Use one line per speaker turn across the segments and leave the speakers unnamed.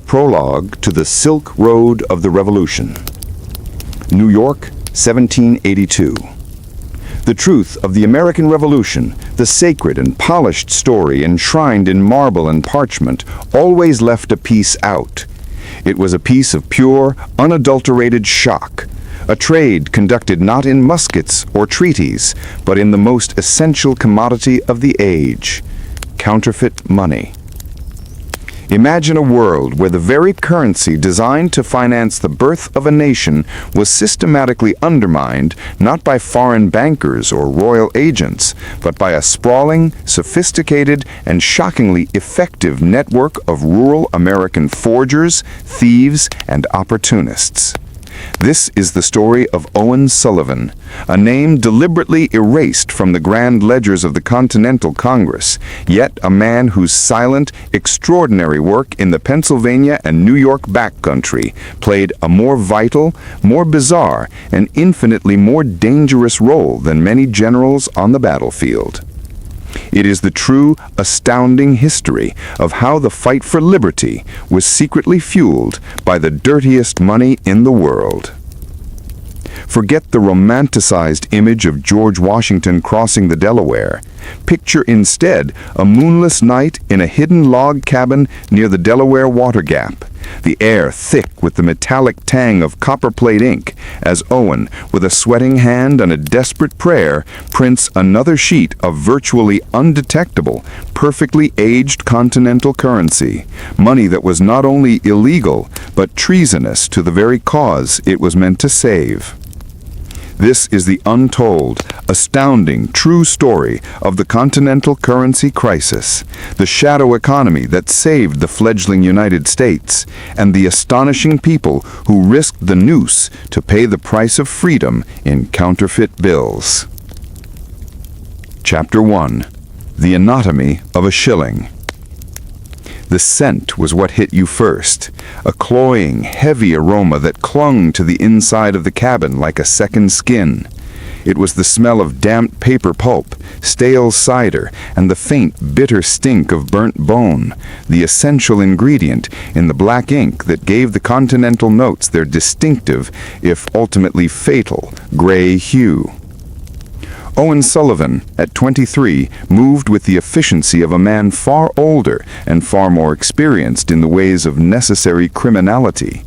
Prologue to the Silk Road of the Revolution. New York, 1782. The truth of the American Revolution, the sacred and polished story enshrined in marble and parchment, always left a piece out. It was a piece of pure, unadulterated shock, a trade conducted not in muskets or treaties, but in the most essential commodity of the age, counterfeit money. Imagine a world where the very currency designed to finance the birth of a nation was systematically undermined not by foreign bankers or royal agents, but by a sprawling, sophisticated, and shockingly effective network of rural American forgers, thieves, and opportunists. This is the story of Owen Sullivan, a name deliberately erased from the grand ledgers of the Continental Congress, yet a man whose silent, extraordinary work in the Pennsylvania and New York backcountry played a more vital, more bizarre, and infinitely more dangerous role than many generals on the battlefield. It is the true, astounding history of how the fight for liberty was secretly fueled by the dirtiest money in the world. Forget the romanticized image of George Washington crossing the Delaware. Picture instead a moonless night in a hidden log cabin near the Delaware Water Gap, the air thick with the metallic tang of copperplate ink, as Owen, with a sweating hand and a desperate prayer, prints another sheet of virtually undetectable, perfectly aged continental currency, money that was not only illegal, but treasonous to the very cause it was meant to save. This is the untold, astounding, true story of the continental currency crisis, the shadow economy that saved the fledgling United States, and the astonishing people who risked the noose to pay the price of freedom in counterfeit bills. Chapter 1. The Anatomy of a Shilling. The scent was what hit you first, a cloying, heavy aroma that clung to the inside of the cabin like a second skin. It was the smell of damp paper pulp, stale cider, and the faint, bitter stink of burnt bone, the essential ingredient in the black ink that gave the continental notes their distinctive, if ultimately fatal, gray hue. Owen Sullivan, at 23, moved with the efficiency of a man far older and far more experienced in the ways of necessary criminality.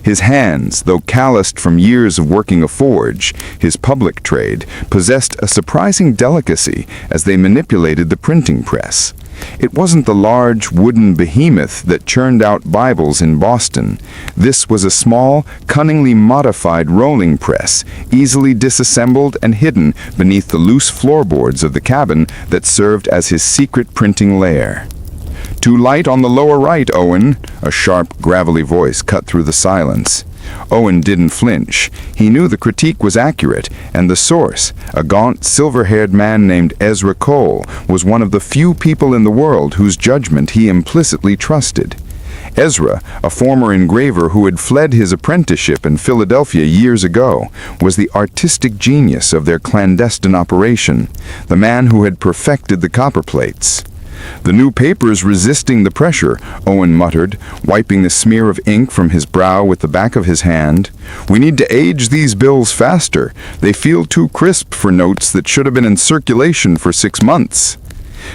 His hands, though calloused from years of working a forge, his public trade, possessed a surprising delicacy as they manipulated the printing press. It wasn't the large wooden behemoth that churned out Bibles in Boston. This was a small, cunningly modified rolling press, easily disassembled and hidden beneath the loose floorboards of the cabin that served as his secret printing lair. "Too light on the lower right, Owen," a sharp, gravelly voice cut through the silence. Owen didn't flinch. He knew the critique was accurate, and the source, a gaunt, silver-haired man named Ezra Cole, was one of the few people in the world whose judgment he implicitly trusted. Ezra, a former engraver who had fled his apprenticeship in Philadelphia years ago, was the artistic genius of their clandestine operation, the man who had perfected the copperplates. "The new paper's resisting the pressure," Owen muttered, wiping the smear of ink from his brow with the back of his hand. "We need to age these bills faster. They feel too crisp for notes that should have been in circulation for 6 months."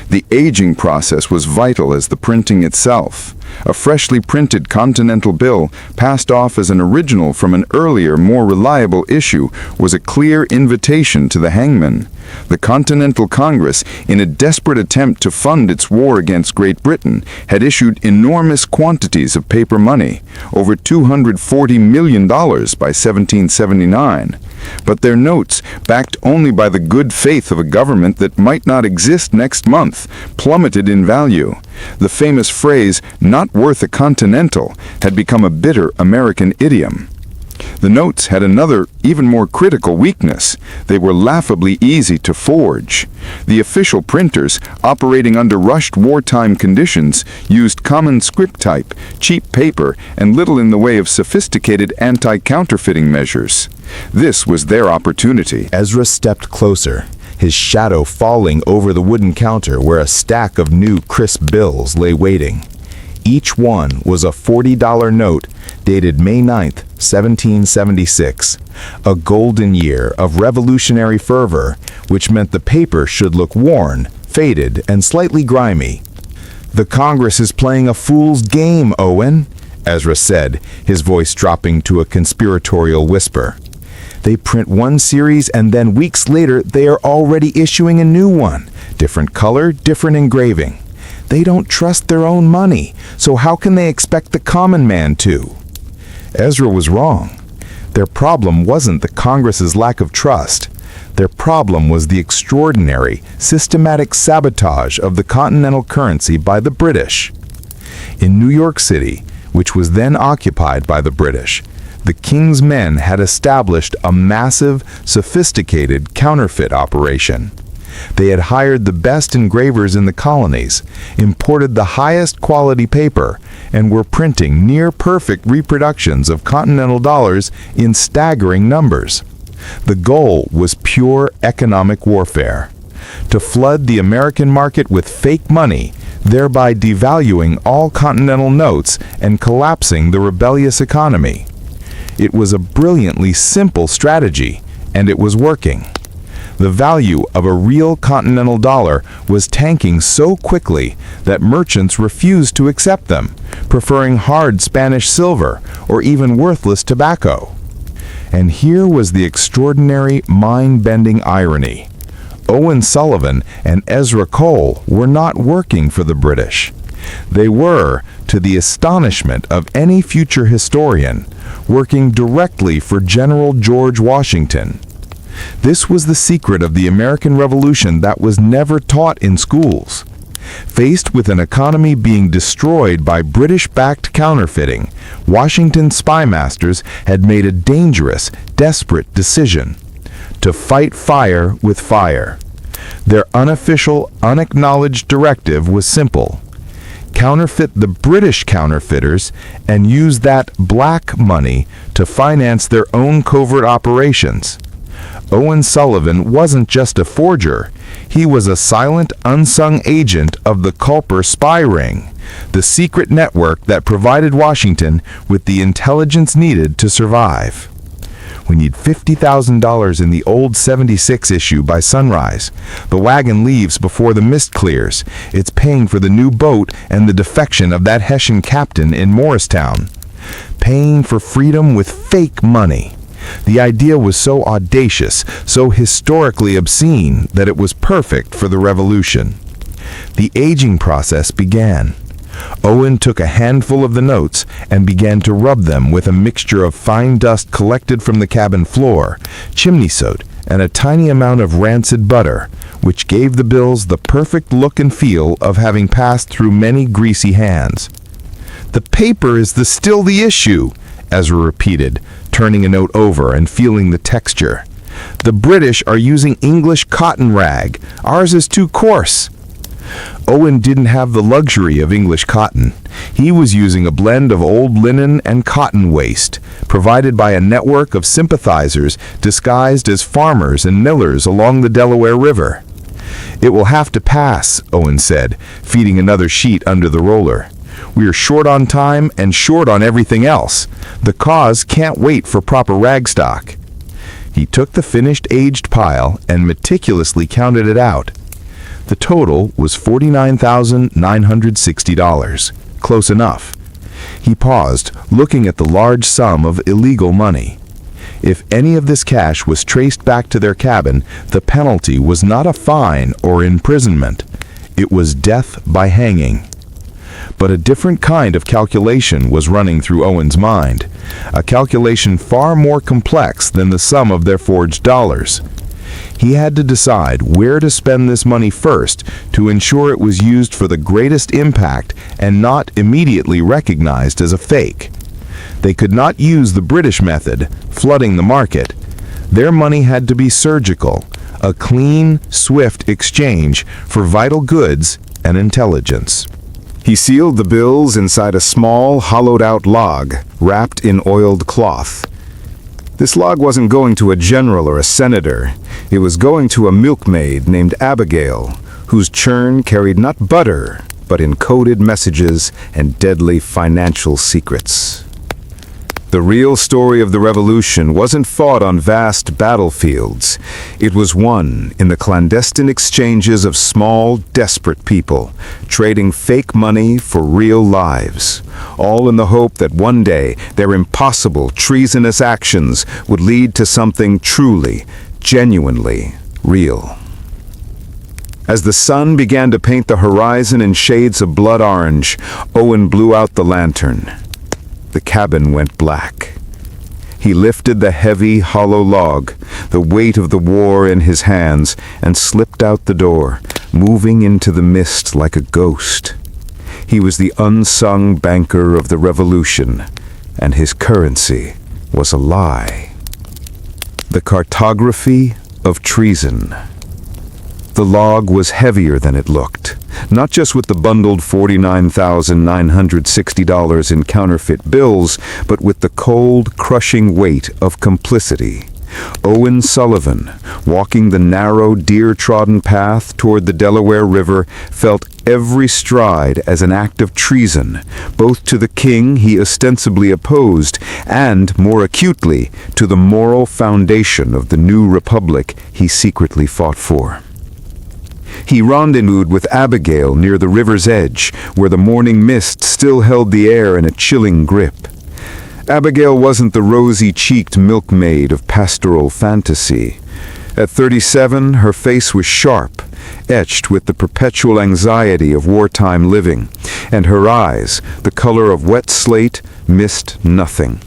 The aging process was vital as the printing itself. A freshly printed Continental bill, passed off as an original from an earlier, more reliable issue, was a clear invitation to the hangman. The Continental Congress, in a desperate attempt to fund its war against Great Britain, had issued enormous quantities of paper money, over $240 million by 1779. But their notes, backed only by the good faith of a government that might not exist next month, plummeted in value. The famous phrase, "not worth a continental," had become a bitter American idiom. The notes had another, even more critical weakness. They were laughably easy to forge. The official printers, operating under rushed wartime conditions, used common script type, cheap paper, and little in the way of sophisticated anti-counterfeiting measures. This was their opportunity.
Ezra stepped closer, his shadow falling over the wooden counter where a stack of new, crisp bills lay waiting. Each one was a $40 note dated May 9th, 1776, a golden year of revolutionary fervor, which meant the paper should look worn, faded, and slightly grimy. "The Congress is playing a fool's game, Owen," Ezra said, his voice dropping to a conspiratorial whisper. "They print one series and then weeks later they are already issuing a new one. Different color, different engraving. They don't trust their own money, so how can they expect the common man to?" Ezra was wrong. Their problem wasn't the Congress's lack of trust. Their problem was the extraordinary, systematic sabotage of the continental currency by the British. In New York City, which was then occupied by the British, the King's men had established a massive, sophisticated counterfeit operation. They had hired the best engravers in the colonies, imported the highest quality paper, and were printing near-perfect reproductions of continental dollars in staggering numbers. The goal was pure economic warfare: to flood the American market with fake money, thereby devaluing all continental notes and collapsing the rebellious economy. It was a brilliantly simple strategy, and it was working. The value of a real continental dollar was tanking so quickly that merchants refused to accept them, preferring hard Spanish silver or even worthless tobacco. And here was the extraordinary, mind-bending irony. Owen Sullivan and Ezra Cole were not working for the British. They were, to the astonishment of any future historian, working directly for General George Washington. This was the secret of the American Revolution that was never taught in schools. Faced with an economy being destroyed by British-backed counterfeiting, Washington's spymasters had made a dangerous, desperate decision: to fight fire with fire. Their unofficial, unacknowledged directive was simple: counterfeit the British counterfeiters and use that black money to finance their own covert operations. Owen Sullivan wasn't just a forger. He was a silent, unsung agent of the Culper Spy Ring, the secret network that provided Washington with the intelligence needed to survive. We need $50,000 in the old 76 issue by sunrise. The wagon leaves before the mist clears. It's paying for the new boat and the defection of that Hessian captain in Morristown. Paying for freedom with fake money. The idea was so audacious, so historically obscene, that it was perfect for the revolution. The aging process began. Owen took a handful of the notes and began to rub them with a mixture of fine dust collected from the cabin floor, chimney soot, and a tiny amount of rancid butter, which gave the bills the perfect look and feel of having passed through many greasy hands. "The paper is still the issue," Ezra repeated, turning a note over and feeling the texture. "The British are using English cotton rag. Ours is too coarse." Owen didn't have the luxury of English cotton. He was using a blend of old linen and cotton waste, provided by a network of sympathizers disguised as farmers and millers along the Delaware River. "It will have to pass," Owen said, feeding another sheet under the roller. "We are short on time and short on everything else. The cause can't wait for proper rag stock." He took the finished aged pile and meticulously counted it out. The total was $49,960. Close enough. He paused, looking at the large sum of illegal money. If any of this cash was traced back to their cabin, the penalty was not a fine or imprisonment. It was death by hanging. But a different kind of calculation was running through Owen's mind, a calculation far more complex than the sum of their forged dollars. He had to decide where to spend this money first to ensure it was used for the greatest impact and not immediately recognized as a fake. They could not use the British method, flooding the market. Their money had to be surgical, a clean, swift exchange for vital goods and intelligence. He sealed the bills inside a small, hollowed-out log, wrapped in oiled cloth. This log wasn't going to a general or a senator. It was going to a milkmaid named Abigail, whose churn carried not butter, but in coded messages and deadly financial secrets. The real story of the revolution wasn't fought on vast battlefields. It was won in the clandestine exchanges of small, desperate people, trading fake money for real lives, all in the hope that one day their impossible, treasonous actions would lead to something truly, genuinely real. As the sun began to paint the horizon in shades of blood orange, Owen blew out the lantern. The cabin went black. He lifted the heavy, hollow log, the weight of the war in his hands, and slipped out the door, moving into the mist like a ghost. He was the unsung banker of the revolution, and his currency was a lie. The cartography of treason. The log was heavier than it looked, not just with the bundled $49,960 in counterfeit bills, but with the cold, crushing weight of complicity. Owen Sullivan, walking the narrow, deer-trodden path toward the Delaware River, felt every stride as an act of treason, both to the king he ostensibly opposed and, more acutely, to the moral foundation of the new republic he secretly fought for. He rendezvoused with Abigail near the river's edge, where the morning mist still held the air in a chilling grip. Abigail wasn't the rosy-cheeked milkmaid of pastoral fantasy. At 37, her face was sharp, etched with the perpetual anxiety of wartime living, and her eyes, the color of wet slate, missed nothing.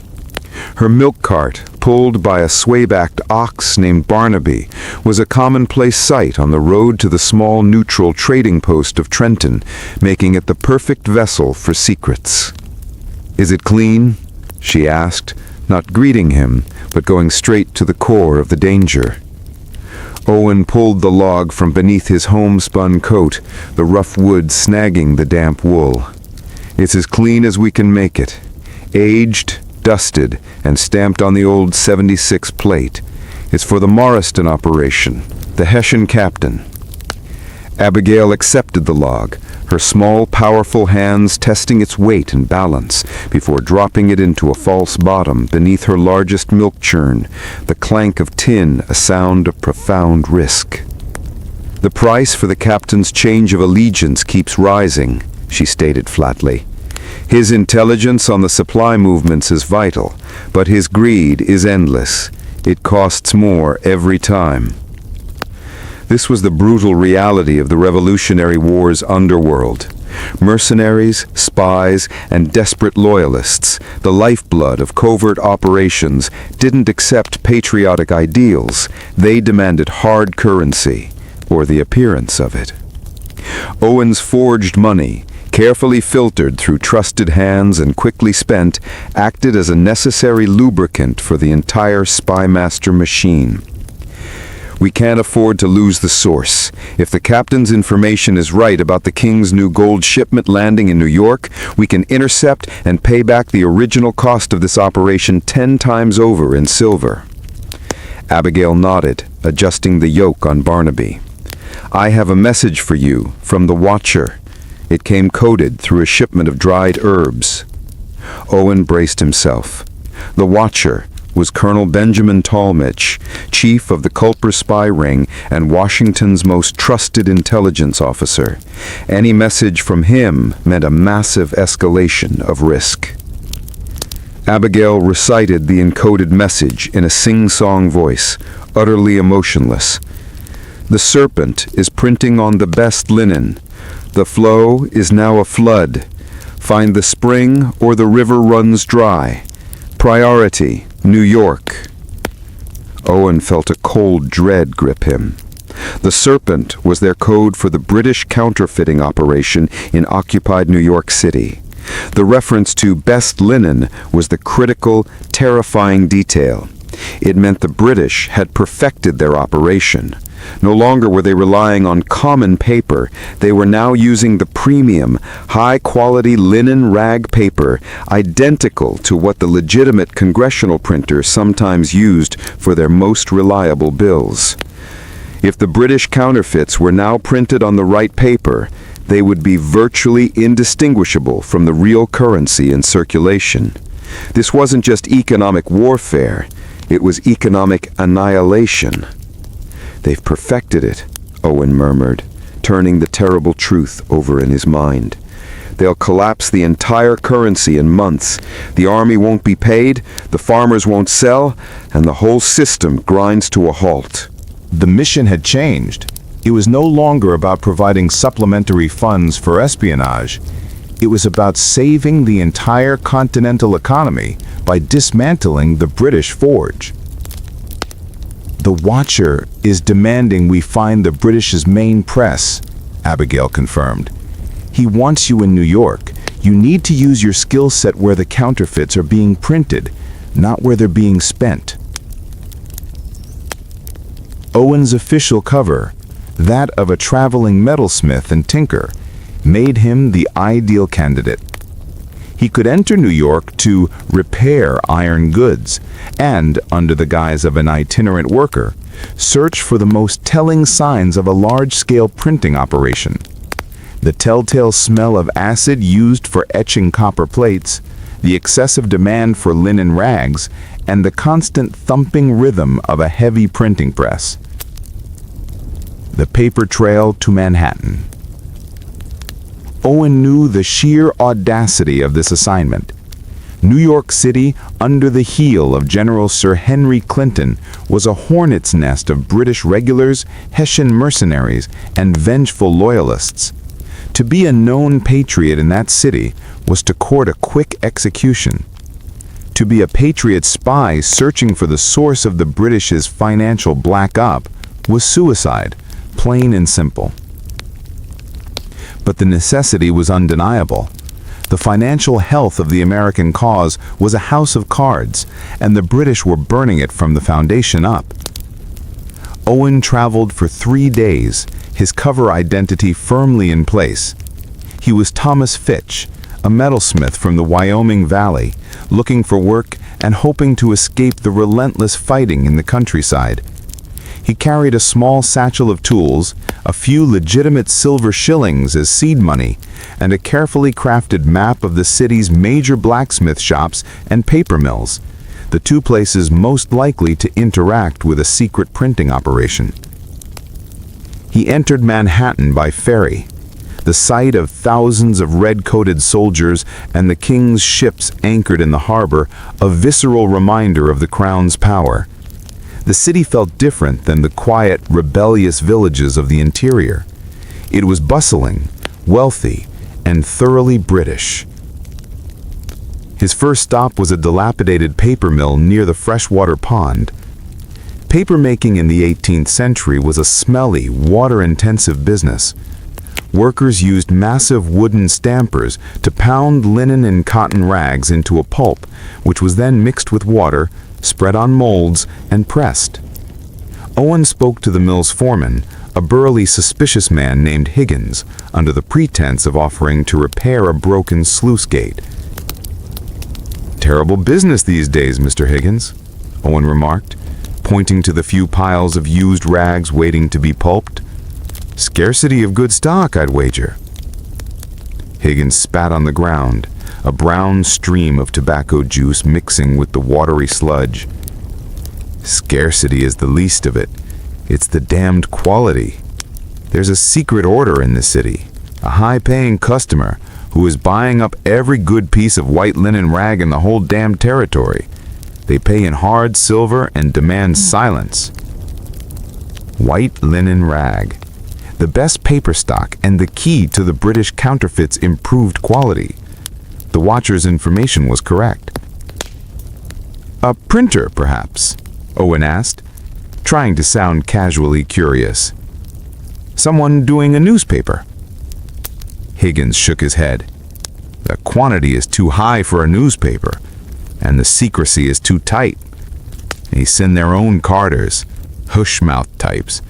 Her milk cart, pulled by a sway-backed ox named Barnaby, was a commonplace sight on the road to the small neutral trading post of Trenton, making it the perfect vessel for secrets. "Is it clean?" she asked, not greeting him, but going straight to the core of the danger. Owen pulled the log from beneath his homespun coat, the rough wood snagging the damp wool. "It's as clean as we can make it. Aged, dusted, and stamped on the old 76 plate. It's for the Morriston operation, the Hessian captain." Abigail accepted the log, her small, powerful hands testing its weight and balance before dropping it into a false bottom beneath her largest milk churn, the clank of tin a sound of profound risk. "The price for the captain's change of allegiance keeps rising," she stated flatly. "His intelligence on the supply movements is vital, but his greed is endless. It costs more every time." This was the brutal reality of the Revolutionary War's underworld. Mercenaries, spies, and desperate loyalists, the lifeblood of covert operations, didn't accept patriotic ideals. They demanded hard currency, or the appearance of it. Owen's forged money, carefully filtered through trusted hands and quickly spent, acted as a necessary lubricant for the entire spymaster machine. "We can't afford to lose the source. If the captain's information is right about the king's new gold shipment landing in New York, we can intercept and pay back the original cost of this operation 10 times over in silver." Abigail nodded, adjusting the yoke on Barnaby. "I have a message for you from the Watcher." It came coded through a shipment of dried herbs. Owen braced himself. The Watcher was Colonel Benjamin Tallmadge, chief of the Culper Spy Ring and Washington's most trusted intelligence officer. Any message from him meant a massive escalation of risk. Abigail recited the encoded message in a sing-song voice, utterly emotionless. "The Serpent is printing on the best linen. The flow is now a flood. Find the spring or the river runs dry. Priority, New York." Owen felt a cold dread grip him. The Serpent was their code for the British counterfeiting operation in occupied New York City. The reference to best linen was the critical, terrifying detail. It meant the British had perfected their operation. No longer were they relying on common paper. They were now using the premium, high-quality linen rag paper, identical to what the legitimate congressional printers sometimes used for their most reliable bills. If the British counterfeits were now printed on the right paper,
They would be virtually indistinguishable from the real currency in circulation. This wasn't just economic warfare, it was economic annihilation. "They've perfected it," Owen murmured, turning the terrible truth over in his mind. "They'll collapse the entire currency in months. The army won't be paid, the farmers won't sell, and the whole system grinds to a halt."
The mission had changed. It was no longer about providing supplementary funds for espionage. It was about saving the entire continental economy by dismantling the British forge. "The Watcher is demanding we find the British's main press," Abigail confirmed. "He wants you in New York. You need to use your skill set where the counterfeits are being printed, not where they're being spent." Owen's official cover, that of a traveling metalsmith and tinker, made him the ideal candidate. He could enter New York to repair iron goods and, under the guise of an itinerant worker, search for the most telling signs of a large-scale printing operation. The telltale smell of acid used for etching copper plates, the excessive demand for linen rags, and the constant thumping rhythm of a heavy printing press. The paper trail to Manhattan. Owen knew the sheer audacity of this assignment. New York City, under the heel of General Sir Henry Clinton, was a hornet's nest of British regulars, Hessian mercenaries, and vengeful loyalists. To be a known patriot in that city was to court a quick execution. To be a patriot spy searching for the source of the British's financial black-op was suicide, plain and simple. But the necessity was undeniable. The financial health of the American cause was a house of cards, and the British were burning it from the foundation up. Owen traveled for 3 days, his cover identity firmly in place. He was Thomas Fitch, a metalsmith from the Wyoming Valley, looking for work and hoping to escape the relentless fighting in the countryside. He carried a small satchel of tools, a few legitimate silver shillings as seed money, and a carefully crafted map of the city's major blacksmith shops and paper mills, the two places most likely to interact with a secret printing operation. He entered Manhattan by ferry. The sight of thousands of red-coated soldiers and the king's ships anchored in the harbor, a visceral reminder of the crown's power. The city felt different than the quiet, rebellious villages of the interior. It was bustling, wealthy, and thoroughly British. His first stop was a dilapidated paper mill near the freshwater pond. Papermaking in the 18th century was a smelly, water-intensive business. Workers used massive wooden stampers to pound linen and cotton rags into a pulp, which was then mixed with water, spread on molds, and pressed. Owen spoke to the mill's foreman, a burly, suspicious man named Higgins, under the pretense of offering to repair a broken sluice gate. "Terrible business these days, Mr. Higgins," Owen remarked, pointing to the few piles of used rags waiting to be pulped. "Scarcity of good stock, I'd wager." Higgins spat on the ground, a brown stream of tobacco juice mixing with the watery sludge. "Scarcity is the least of it. It's the damned quality. There's a secret order in the city, a high-paying customer who is buying up every good piece of white linen rag in the whole damned territory. They pay in hard silver and demand silence." White linen rag, the best paper stock and the key to the British counterfeit's improved quality. The Watcher's information was correct. "A printer, perhaps?" Owen asked, trying to sound casually curious. "Someone doing a newspaper?" Higgins shook his head. "The quantity is too high for a newspaper, and the secrecy is too tight. They send their own carters, hush-mouth types.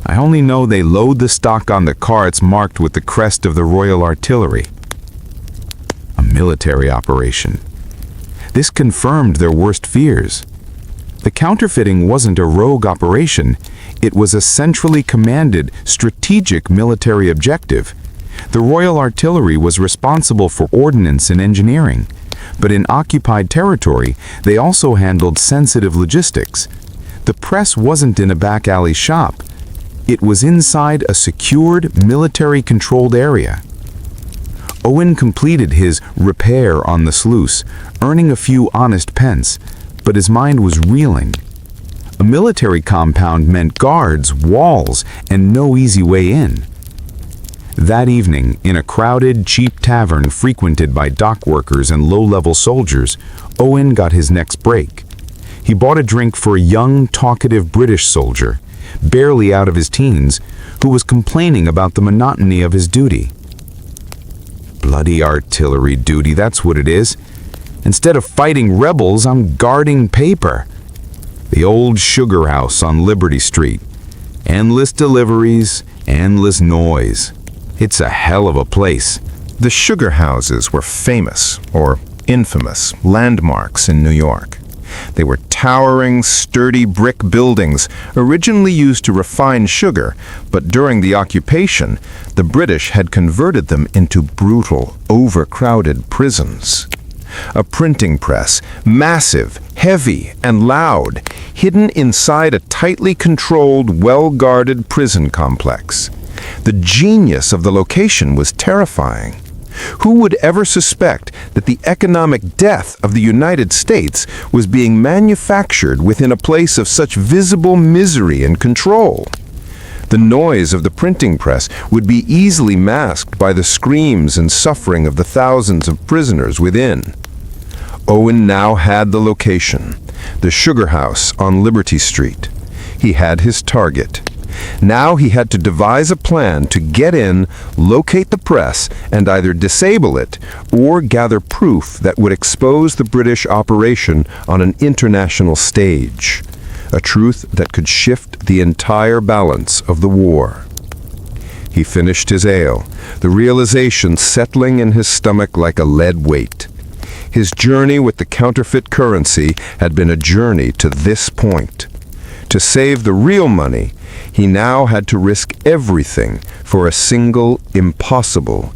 I only know they load the stock on the carts marked with the crest of the Royal Artillery." A military operation. This confirmed their worst fears. The counterfeiting wasn't a rogue operation. It was a centrally commanded, strategic military objective. The Royal Artillery was responsible for ordnance and engineering, but in occupied territory, they also handled sensitive logistics. The press wasn't in a back alley shop. It was inside a secured, military-controlled area. Owen completed his repair on the sluice, earning a few honest pence, but his mind was reeling. A military compound meant guards, walls, and no easy way in. That evening, in a crowded, cheap tavern frequented by dock workers and low-level soldiers, Owen got his next break. He bought a drink for a young, talkative British soldier, barely out of his teens, who was complaining about the monotony of his duty. Bloody artillery duty, that's what it is. Instead of fighting rebels, I'm guarding paper. The old sugar house on Liberty Street. Endless deliveries, endless noise. It's a hell of a place.
The sugar houses were famous, or infamous, landmarks in New York. They were towering, sturdy brick buildings originally used to refine sugar, but during the occupation, the British had converted them into brutal, overcrowded prisons. A printing press, massive, heavy, and loud, hidden inside a tightly controlled, well-guarded prison complex. The genius of the location was terrifying. Who would ever suspect that the economic death of the United States was being manufactured within a place of such visible misery and control? The noise of the printing press would be easily masked by the screams and suffering of the thousands of prisoners within. Owen now had the location, the sugar house on Liberty Street. He had his target. Now he had to devise a plan to get in, locate the press, and either disable it or gather proof that would expose the British operation on an international stage. A truth that could shift the entire balance of the war. He finished his ale, the realization settling in his stomach like a lead weight. His journey with the counterfeit currency had been a journey to this point. To save the real money, he now had to risk everything for a single, impossible